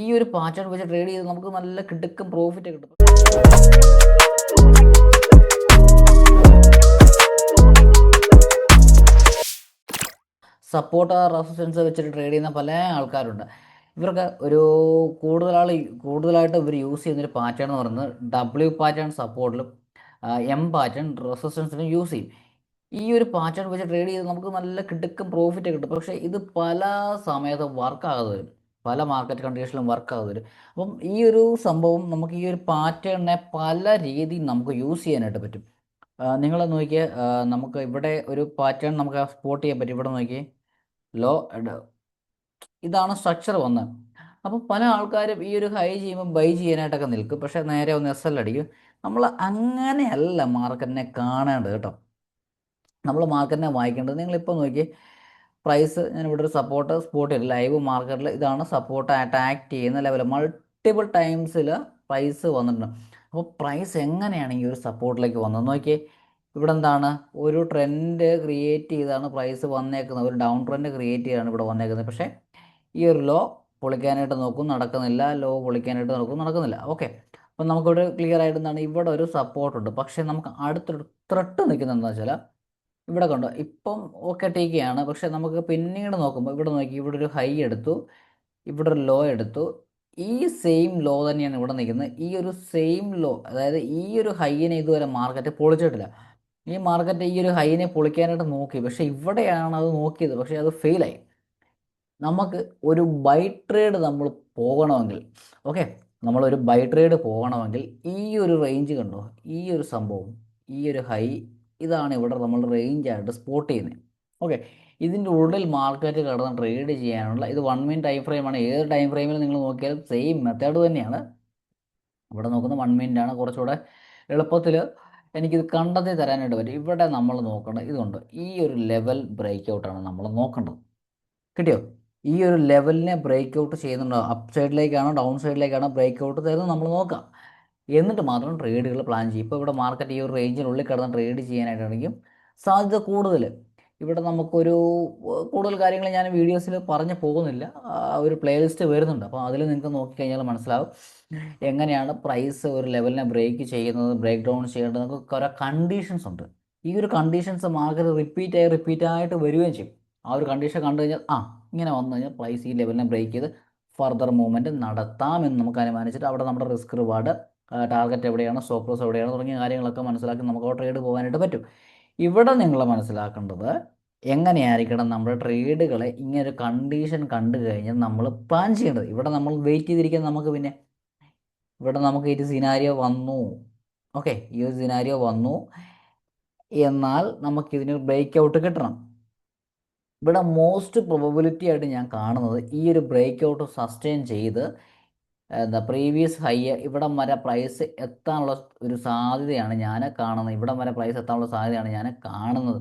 ഈ ഒരു പാറ്റേൺ വെച്ച് ട്രേഡ് ചെയ്ത് നമുക്ക് നല്ല കിടുക്കും പ്രോഫിറ്റ് കിട്ടും. സപ്പോർട്ട് റെസിസ്റ്റൻസ് വെച്ചിട്ട് ട്രേഡ് ചെയ്യുന്ന പല ആൾക്കാരുണ്ട്. ഇവർക്ക് ഒരു കൂടുതലായിട്ട് ഇവർ യൂസ് ചെയ്യുന്നൊരു പാറ്റേൺ എന്ന് പറയുന്നത് W പാറ്റേൺ സപ്പോർട്ടിലും M പാറ്റേൺ റെസിസ്റ്റൻസിലും യൂസ് ചെയ്യും. ഈ ഒരു പാറ്റേൺ വെച്ച് ട്രേഡ് ചെയ്ത് നമുക്ക് നല്ല കിടുക്കും പ്രോഫിറ്റ് കിട്ടും. പക്ഷേ ഇത് പല സമയത്തും വർക്കാകാതെ വരും, പല മാർക്കറ്റ് കണ്ടീഷനിലും വർക്കാകാതെ വരും. അപ്പം ഈ ഒരു സംഭവം നമുക്ക് ഈ ഒരു പാറ്റേണിനെ പല രീതിയിൽ നമുക്ക് യൂസ് ചെയ്യാനായിട്ട് പറ്റും. നിങ്ങൾ നോക്കിയേ, നമുക്ക് ഇവിടെ ഒരു പാറ്റേൺ നമുക്ക് സ്പോട്ട് ചെയ്യാൻ പറ്റും. ഇവിടെ നോക്കിയേ, ലോ ഇതാണ് സ്ട്രക്ചർ വന്നത്. അപ്പോൾ പല ആൾക്കാരും ഈ ഒരു ഹൈ ചെയ്യുമ്പോൾ ബൈ ചെയ്യാനായിട്ടൊക്കെ നിൽക്കും, പക്ഷേ നേരെ ഒന്ന് SL അടിക്കും. നമ്മൾ അങ്ങനെയല്ല മാർക്കറ്റിനെ കാണേണ്ടത് കേട്ടോ. നമ്മൾ മാർക്കറ്റിനെ വായിക്കേണ്ടത്, നിങ്ങളിപ്പോൾ നോക്കി പ്രൈസ്, ഞാൻ ഇവിടെ ഒരു സപ്പോർട്ട് സ്പോട്ട് ചെയ്തു ലൈവ് മാർക്കറ്റിൽ. ഇതാണ് സപ്പോർട്ട് അറ്റാക്ക് ചെയ്യുന്ന ലെവൽ. മൾട്ടിപ്പിൾ ടൈംസിൽ പ്രൈസ് വന്നിട്ടുണ്ട്. അപ്പോൾ പ്രൈസ് എങ്ങനെയാണ് ഈ ഒരു സപ്പോർട്ടിലേക്ക് വന്നത് നോക്കിയേ. ഇവിടെ എന്താണ്, ഒരു ട്രെൻഡ് ക്രിയേറ്റ് ചെയ്താണ് പ്രൈസ് വന്നേക്കുന്നത്, ഒരു ഡൗൺ ട്രെൻഡ് ക്രിയേറ്റ് ചെയ്താണ് ഇവിടെ വന്നേക്കുന്നത്. പക്ഷേ ഈ ഒരു ലോ പൊളിക്കാനായിട്ട് നോക്കും, നടക്കുന്നില്ല. ലോ പൊളിക്കാനായിട്ട് നോക്കും, നടക്കുന്നില്ല. ഓക്കെ, അപ്പം നമുക്കിവിടെ ക്ലിയർ ആയിട്ട് എന്താണ്, ഇവിടെ ഒരു സപ്പോർട്ടുണ്ട്. പക്ഷേ നമുക്ക് അടുത്തൊരു ത്രെട്ട് നിൽക്കുന്നത് എന്താ വെച്ചാൽ, ഇവിടെ കണ്ടോ, ഇപ്പം ഓക്കെ ടേക്കാണ്. പക്ഷെ നമുക്ക് പിന്നീട് നോക്കുമ്പോൾ ഇവിടെ നോക്കി, ഇവിടെ ഒരു ഹൈ എടുത്തു, ഇവിടെ ഒരു ലോ എടുത്തു. ഈ സെയിം ലോ തന്നെയാണ് ഇവിടെ നിൽക്കുന്നത്. ഈ ഒരു സെയിം ലോ, അതായത് ഈ ഒരു ഹൈനെ ഇതുവരെ മാർക്കറ്റ് പൊളിച്ചിട്ടില്ല. ഈ മാർക്കറ്റ് ഈ ഒരു ഹൈനെ പൊളിക്കാനായിട്ട് നോക്കി, പക്ഷെ ഇവിടെയാണ് അത് നോക്കിയത്, പക്ഷെ അത് ഫെയിലായി. നമുക്ക് ഒരു ബൈ ട്രേഡ് നമ്മൾ പോകണമെങ്കിൽ, ഓക്കെ, നമ്മളൊരു ബൈ ട്രേഡ് പോകണമെങ്കിൽ ഈ ഒരു റേഞ്ച് കണ്ടോ, ഈ ഒരു സംഭവം, ഈ ഒരു ഹൈ, ഇതാണ് ഇവിടെ നമ്മൾ റേഞ്ചായിട്ട് സ്പോട്ട് ചെയ്യുന്നത്. ഓക്കെ, ഇതിൻ്റെ ഉള്ളിൽ മാർക്കറ്റ് കടന്ന് ട്രേഡ് ചെയ്യാനുള്ള, ഇത് 1 മിനിറ്റ് ടൈം ഫ്രെയിമാണ്. ഏത് ടൈം ഫ്രെയിമിൽ നിങ്ങൾ നോക്കിയാലും സെയിം മെത്തേഡ് തന്നെയാണ്. ഇവിടെ നോക്കുന്ന 1 മിനിറ്റ് ആണ്. കുറച്ചുകൂടെ എളുപ്പത്തിൽ എനിക്കിത് കണ്ടെത്തി തരാനായിട്ട് പറ്റും. ഇവിടെ നമ്മൾ നോക്കേണ്ടത് ഇതുണ്ട്, ഈ ഒരു ലെവൽ ബ്രേക്ക് ഔട്ടാണ് നമ്മൾ നോക്കേണ്ടത്. കിട്ടിയോ? ഈ ഒരു ലെവലിനെ ബ്രേക്ക് ഔട്ട് ചെയ്യുന്നുണ്ടോ, അപ്പ് സൈഡിലേക്കാണോ ഡൗൺ സൈഡിലേക്കാണോ ബ്രേക്ക് ഔട്ട് തരുന്നത് നമ്മൾ നോക്കാം. എന്നിട്ട് മാത്രം ട്രേഡുകൾ പ്ലാൻ ചെയ്യും. ഇപ്പോൾ ഇവിടെ മാർക്കറ്റ് ഈ ഒരു റേഞ്ചിനുള്ളിൽ കിടന്ന് ട്രേഡ് ചെയ്യാനായിട്ടാണെങ്കിൽ സാധ്യത കൂടുതൽ. ഇവിടെ നമുക്കൊരു കൂടുതൽ കാര്യങ്ങൾ ഞാൻ വീഡിയോസിൽ പറഞ്ഞു പോകുന്നില്ല. ഒരു പ്ലേലിസ്റ്റ് വരുന്നുണ്ട്, അപ്പോൾ അതിൽ നിങ്ങൾക്ക് നോക്കിക്കഴിഞ്ഞാൽ മനസ്സിലാവും എങ്ങനെയാണ് പ്രൈസ് ഒരു ലെവലിനെ ബ്രേക്ക് ചെയ്യുന്നത്, ബ്രേക്ക് ഡൗൺ ചെയ്യേണ്ടത്. നമുക്ക് കുറേ കണ്ടീഷൻസ് ഉണ്ട്. ഈ ഒരു കണ്ടീഷൻസ് മാർക്കറ്റ് റിപ്പീറ്റായിട്ട് വരികയും ചെയ്യും. ആ ഒരു കണ്ടീഷൻ കണ്ടു കഴിഞ്ഞാൽ ഇങ്ങനെ വന്നു കഴിഞ്ഞാൽ പ്രൈസ് ഈ ലെവലിനെ ബ്രേക്ക് ചെയ്ത് ഫർദർ മൂവ്മെൻറ്റ് നടത്താമെന്ന് നമുക്ക് അനുമാനിച്ചിട്ട് അവിടെ നമ്മുടെ റിസ്ക് റിവാർഡ്, ടാർഗറ്റ് എവിടെയാണ്, സ്റ്റോപ്പ് ലോസ് എവിടെയാണ് തുടങ്ങിയ കാര്യങ്ങളൊക്കെ മനസ്സിലാക്കി നമുക്ക് ആ ട്രേഡ് പോകാനായിട്ട് പറ്റും. ഇവിടെ നിങ്ങൾ മനസ്സിലാക്കേണ്ടത് എങ്ങനെയായിരിക്കണം നമ്മുടെ ട്രേഡുകളെ ഇങ്ങനെ ഒരു കണ്ടീഷൻ കണ്ടു കഴിഞ്ഞാൽ നമ്മൾ പ്ലാൻ ചെയ്യേണ്ടത്. ഇവിടെ നമ്മൾ വെയിറ്റ് ചെയ്തിരിക്കാൻ നമുക്ക് പിന്നെ ഇവിടെ നമുക്ക് ഈ സിനാരിയോ വന്നു. ഓക്കെ, ഈ ഒരു സിനാരിയോ വന്നു, എന്നാൽ നമുക്കിതിന് ബ്രേക്ക് ഔട്ട് കിട്ടണം. ഇവിടെ മോസ്റ്റ് പ്രോബബിലിറ്റി ആയിട്ട് ഞാൻ കാണുന്നത് ഈ ഒരു ബ്രേക്ക് ഔട്ട് സസ്റ്റെയിൻ ചെയ്ത് എന്താ പ്രീവിയസ് ഹൈ ഇവിടം വരെ പ്രൈസ് എത്താനുള്ള ഒരു സാധ്യതയാണ് ഞാൻ കാണുന്നത്. ഇവിടം വരെ പ്രൈസ് എത്താനുള്ള സാധ്യതയാണ് ഞാൻ കാണുന്നത്.